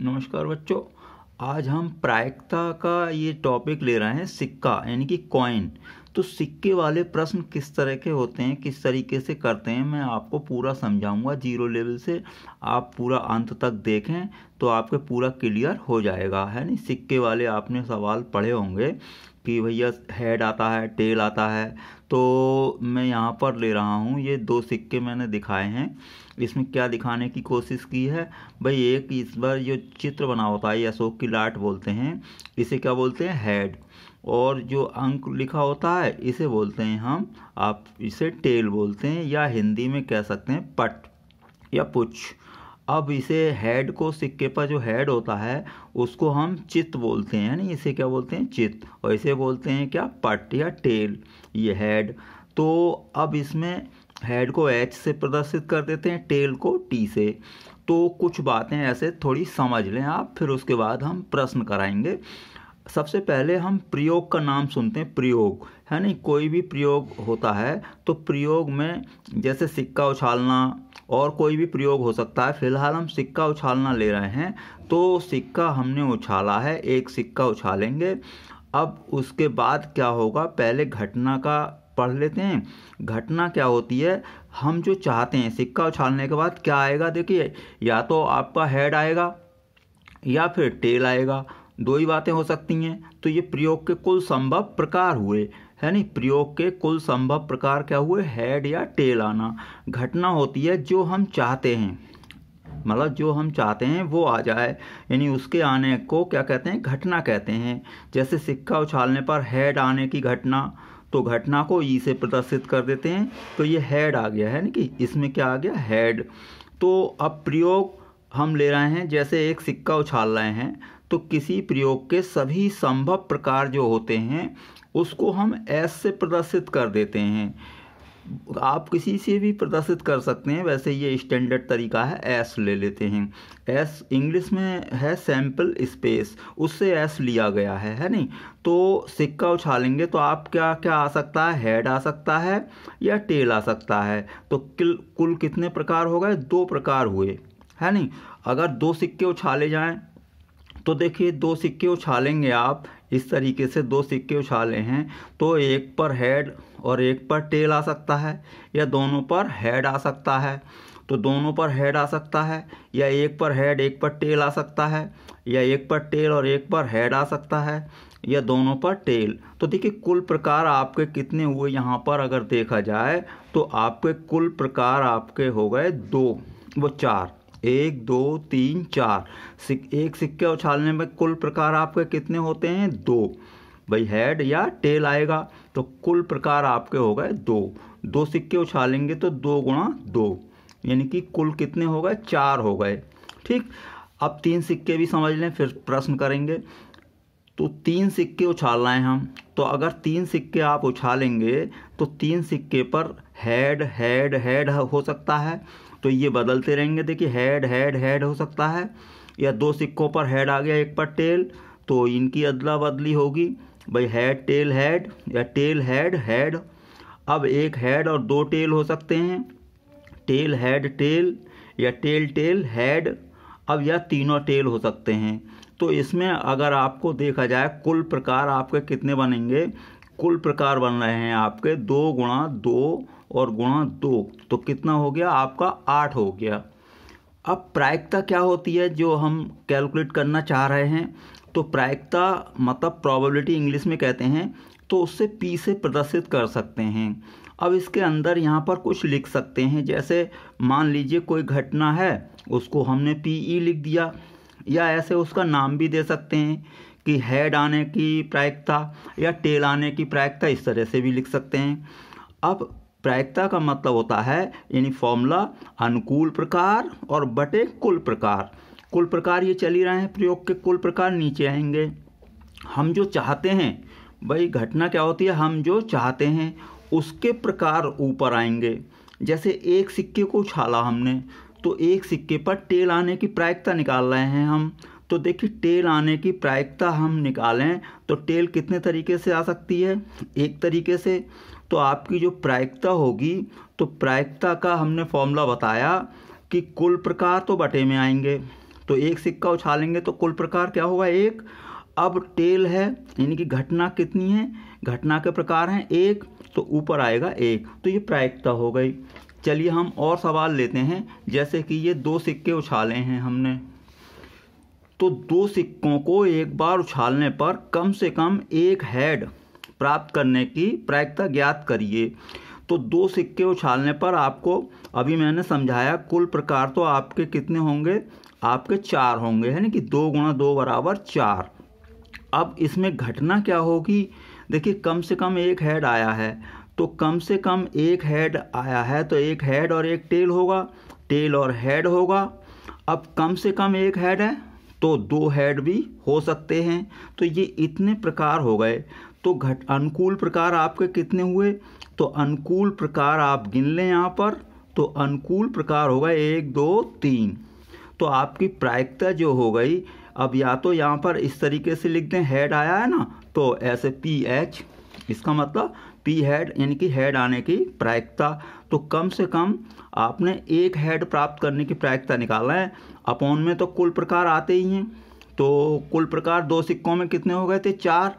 नमस्कार बच्चों। आज हम प्रायिकता का ये टॉपिक ले रहे हैं, सिक्का यानी कि कॉइन। तो सिक्के वाले प्रश्न किस तरह के होते हैं, किस तरीके से करते हैं, मैं आपको पूरा समझाऊंगा जीरो लेवल से। आप पूरा अंत तक देखें तो आपके पूरा क्लियर हो जाएगा, है नहीं। सिक्के वाले आपने सवाल पढ़े होंगे कि भैया हेड आता है, टेल आता है। तो मैं यहाँ पर ले रहा हूँ, ये दो सिक्के मैंने दिखाए हैं। इसमें क्या दिखाने की कोशिश की है भाई, एक इस बार जो चित्र बना होता है, अशोक की लाट बोलते हैं, इसे क्या बोलते हैं, हेड। और जो अंक लिखा होता है इसे बोलते हैं हम, आप इसे टेल बोलते हैं, या हिंदी में कह सकते हैं पट या पुछ। अब इसे हेड को, सिक्के पर जो हेड होता है उसको हम चित बोलते हैं, यानी इसे क्या बोलते हैं, चित। और इसे बोलते हैं क्या, पट या टेल, ये हेड। तो अब इसमें हेड को एच से प्रदर्शित कर देते हैं, टेल को टी से। तो कुछ बातें ऐसे थोड़ी समझ लें आप, फिर उसके बाद हम प्रश्न कराएंगे। सबसे पहले हम प्रयोग का नाम सुनते हैं, प्रयोग, है नहीं। कोई भी प्रयोग होता है तो प्रयोग में जैसे सिक्का उछालना और कोई भी प्रयोग हो सकता है। फिलहाल हम सिक्का उछालना ले रहे हैं, तो सिक्का हमने उछाला है, एक सिक्का उछालेंगे। अब उसके बाद क्या होगा, पहले घटना का पढ़ लेते हैं। घटना क्या होती है, हम जो चाहते हैं, सिक्का उछालने के बाद क्या आएगा, देखिए, या तो आपका हेड आएगा या फिर टेल आएगा, दो ही बातें हो सकती हैं। तो ये प्रयोग के कुल संभव प्रकार हुए, है नहीं। प्रयोग के कुल संभव प्रकार क्या हुए, हेड या टेल आना। घटना होती है जो हम चाहते हैं, मतलब जो हम चाहते हैं वो आ जाए, यानी उसके आने को क्या कहते हैं, घटना कहते हैं। जैसे सिक्का उछालने पर हेड आने की घटना, तो घटना को ई से प्रदर्शित कर देते हैं, तो ये हेड आ गया, है ना, कि इसमें क्या आ गया, हेड। तो अब प्रयोग हम ले रहे हैं, जैसे एक सिक्का उछाल रहे हैं, तो किसी प्रयोग के सभी संभव प्रकार जो होते हैं उसको हम एस से प्रदर्शित कर देते हैं। आप किसी से भी प्रदर्शित कर सकते हैं, वैसे ये स्टैंडर्ड तरीका है, एस ले लेते हैं। एस इंग्लिश में है सैंपल स्पेस, उससे एस लिया गया है नहीं। तो सिक्का उछालेंगे तो आप क्या क्या आ सकता है, हेड आ सकता है या टेल आ सकता है। तो कुल कितने प्रकार हो गए, दो प्रकार हुए, है नहीं। अगर दो सिक्के उछाले जाएं तो देखिए, दो सिक्के उछालेंगे आप इस तरीके से, दो सिक्के उछाले हैं तो एक पर हेड और एक पर टेल आ सकता है, या दोनों पर हेड आ सकता है। तो दोनों पर हेड आ सकता है, या एक पर हेड एक पर टेल आ सकता है, या एक पर टेल और एक पर हेड आ सकता है, या दोनों पर टेल। तो देखिए, कुल प्रकार आपके कितने हुए यहाँ पर, अगर देखा जाए तो आपके कुल प्रकार आपके हो गए दो, वो चार, एक दो तीन चार। एक सिक्के उछालने में कुल प्रकार आपके कितने होते हैं, दो। भाई हेड या टेल आएगा तो कुल प्रकार आपके हो गए दो। दो सिक्के उछालेंगे तो दो गुणा दो, यानी कि कुल कितने हो गए, चार हो गए। ठीक, अब तीन सिक्के भी समझ लें, फिर प्रश्न करेंगे। तो तीन सिक्के उछाल रहे हैं हम, तो अगर तीन सिक्के आप उछालेंगे तो तीन सिक्के पर हेड हेड हेड हो सकता है, तो ये बदलते रहेंगे। देखिए, हेड हेड हेड हो सकता है, या दो सिक्कों पर हेड आ गया, एक पर टेल, तो इनकी अदला बदली होगी, भाई हेड टेल हेड या टेल हेड हेड। अब एक हेड और दो टेल हो सकते हैं, टेल हेड टेल या टेल टेल हेड। अब या तीनों टेल हो सकते हैं। तो इसमें अगर आपको देखा जाए कुल प्रकार आपके कितने बनेंगे, कुल प्रकार बन रहे हैं आपके दो गुणा दो और गुणा दो, तो कितना हो गया आपका, आठ हो गया। अब प्रायिकता क्या होती है जो हम कैलकुलेट करना चाह रहे हैं, तो प्रायिकता मतलब प्रोबेबिलिटी इंग्लिश में कहते हैं, तो उससे पी से प्रदर्शित कर सकते हैं। अब इसके अंदर यहाँ पर कुछ लिख सकते हैं, जैसे मान लीजिए कोई घटना है, उसको हमने पी ई लिख दिया, या ऐसे उसका नाम भी दे सकते हैं कि हेड आने की प्रायिकता या टेल आने की प्रायिकता, इस तरह से भी लिख सकते हैं। अब प्रायिकता का मतलब होता है, यानी फॉर्मूला, अनुकूल प्रकार और बटे कुल प्रकार। कुल प्रकार ये चल ही रहे हैं, प्रयोग के कुल प्रकार नीचे आएंगे। हम जो चाहते हैं, भाई घटना क्या होती है, हम जो चाहते हैं उसके प्रकार ऊपर आएंगे। जैसे एक सिक्के को उछाला हमने, तो एक सिक्के पर टेल आने की प्रायिकता निकाल रहे हैं हम। तो देखिए, टेल आने की प्रायिकता हम निकालें तो टेल कितने तरीके से आ सकती है, एक तरीके से। तो आपकी जो प्रायिकता होगी, तो प्रायिकता का हमने फॉर्मूला बताया कि कुल प्रकार तो बटे में आएंगे, तो एक सिक्का उछालेंगे तो कुल प्रकार क्या होगा, एक। अब टेल है यानी कि घटना कितनी है, घटना के प्रकार हैं एक, तो ऊपर आएगा एक, तो ये प्रायिकता हो गई। चलिए हम और सवाल लेते हैं, जैसे कि ये 2 सिक्के उछाले हैं हमने, तो 2 सिक्कों को एक बार उछालने पर कम से कम एक हेड प्राप्त करने की प्रायिकता ज्ञात करिए। तो 2 सिक्के उछालने पर आपको, अभी मैंने समझाया, कुल प्रकार तो आपके कितने होंगे, आपके 4 होंगे, है ना कि 2 × 2 = 4। अब इसमें घटना क्या होगी, देखिए कम से कम एक हेड आया है, तो कम से कम एक हेड आया है तो एक हेड और एक टेल होगा, टेल और हेड होगा। अब कम से कम एक हेड है तो 2 हेड भी हो सकते हैं, तो ये इतने प्रकार हो गए। तो अनुकूल प्रकार आपके कितने हुए, तो अनुकूल प्रकार आप गिन लें यहाँ पर, तो अनुकूल प्रकार होगा 1 2 3। तो आपकी प्रायिकता जो हो गई, अब या तो यहाँ पर इस तरीके से लिख दें, हेड आया है ना, तो ऐसे PH, इसका मतलब P हेड यानी कि हेड आने की प्रायिकता। तो कम से कम आपने एक हेड प्राप्त करने की प्रायिकता निकालना है। अपॉन में तो कुल प्रकार आते ही हैं, तो कुल प्रकार 2 सिक्कों में कितने हो गए थे, 4,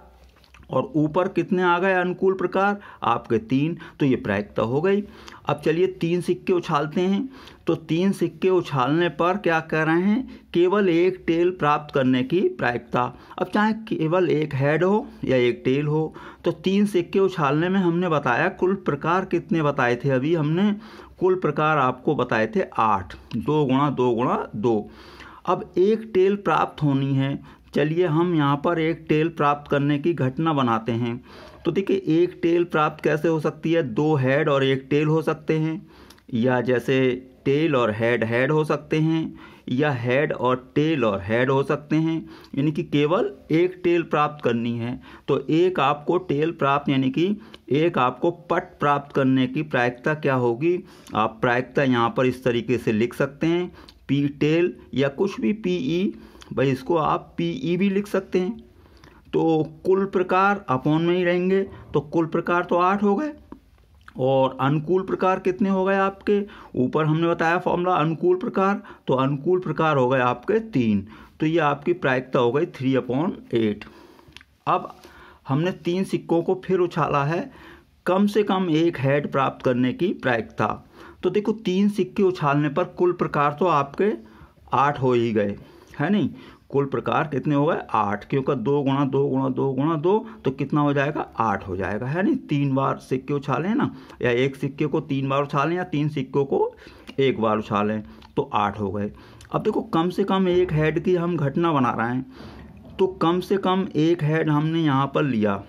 और ऊपर कितने आ गए अनुकूल प्रकार आपके 3, तो ये प्रायिकता हो गई। अब चलिए 3 सिक्के उछालते हैं, तो 3 सिक्के उछालने पर क्या कह रहे हैं, केवल एक टेल प्राप्त करने की प्रायिकता। अब चाहे केवल एक हेड हो या एक टेल हो, तो 3 सिक्के उछालने में हमने बताया कुल प्रकार कितने बताए थे, अभी हमने कुल प्रकार आपको बताए थे 8, 2 × 2 × 2। अब एक टेल प्राप्त होनी है, चलिए हम यहाँ पर एक टेल प्राप्त करने की घटना बनाते हैं। तो देखिए एक टेल प्राप्त कैसे हो सकती है, 2 हेड और एक टेल हो सकते हैं, या जैसे टेल और हेड हो सकते हैं, या हेड और टेल और हेड हो सकते हैं, यानी कि केवल एक टेल प्राप्त करनी है। तो एक आपको टेल प्राप्त यानी कि एक आपको पट प्राप्त करने की प्रायिकता क्या होगी, आप प्रायिकता यहाँ पर इस तरीके से लिख सकते हैं, P टेल या कुछ भी PE, भाई इसको आप PE भी लिख सकते हैं। तो कुल प्रकार अपॉन में ही रहेंगे, तो कुल प्रकार तो 8 हो गए, और अनुकूल प्रकार कितने हो गए आपके, ऊपर हमने बताया फॉर्मूला अनुकूल प्रकार, तो अनुकूल प्रकार हो गए आपके 3, तो ये आपकी प्रायिकता हो गई 3/8। अब हमने 3 सिक्कों को फिर उछाला है, कम से कम एक हेड प्राप्त करने की प्रायिकता। तो देखो 3 सिक्के उछालने पर कुल प्रकार तो आपके 8 हो ही गए, है नहीं, कुल प्रकार कितने हो गए 8, क्योंकि 2 × 2 × 2 × 2 तो कितना हो जाएगा 8 हो जाएगा, है नहीं। 3 बार सिक्के उछालें ना, या एक सिक्के को 3 बार उछालें या 3 सिक्कों को 1 बार उछालें, तो 8 हो गए। अब देखो कम से कम एक हेड की हम घटना बना रहे हैं, तो कम से कम एक हेड हमने यहाँ पर लिया,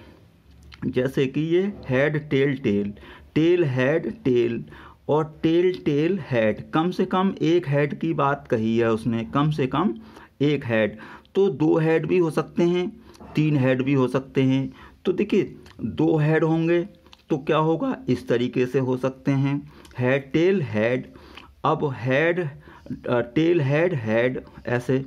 जैसे कि ये head tail tail, tail head tail और टेल टेल हेड, कम से कम एक हेड की बात कही है उसने, कम से कम एक हेड। तो 2 हेड भी हो सकते हैं, 3 हेड भी हो सकते हैं। तो देखिए 2 हेड होंगे तो क्या होगा, इस तरीके से हो सकते हैं, हेड टेल हेड, अब हेड टेल हेड हेड ऐसे।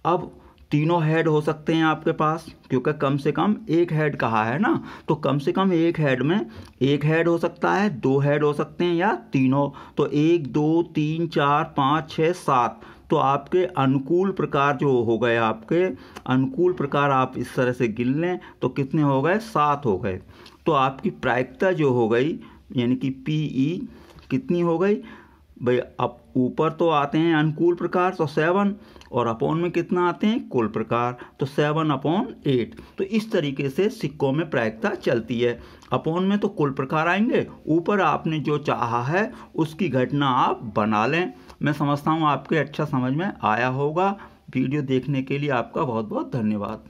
अब तीनों हेड हो सकते हैं आपके पास, क्योंकि कम से कम एक हेड कहा है ना, तो कम से कम एक हेड में एक हेड हो सकता है, 2 हेड हो सकते हैं, या तीनों। तो 1 2 3 4 5 6 7, तो आपके अनुकूल प्रकार जो हो गए, आपके अनुकूल प्रकार आप इस तरह से गिन लें तो कितने हो गए, 7 हो गए। तो आपकी प्रायिकता जो हो गई यानी कि PE कितनी हो गई भाई, अब ऊपर तो आते हैं अनुकूल प्रकार तो 7, और अपॉन में कितना आते हैं कुल प्रकार, तो 7/8। तो इस तरीके से सिक्कों में प्रायिकता चलती है। अपॉन में तो कुल प्रकार आएंगे, ऊपर आपने जो चाहा है उसकी घटना आप बना लें। मैं समझता हूँ आपके अच्छा समझ में आया होगा। वीडियो देखने के लिए आपका बहुत बहुत धन्यवाद।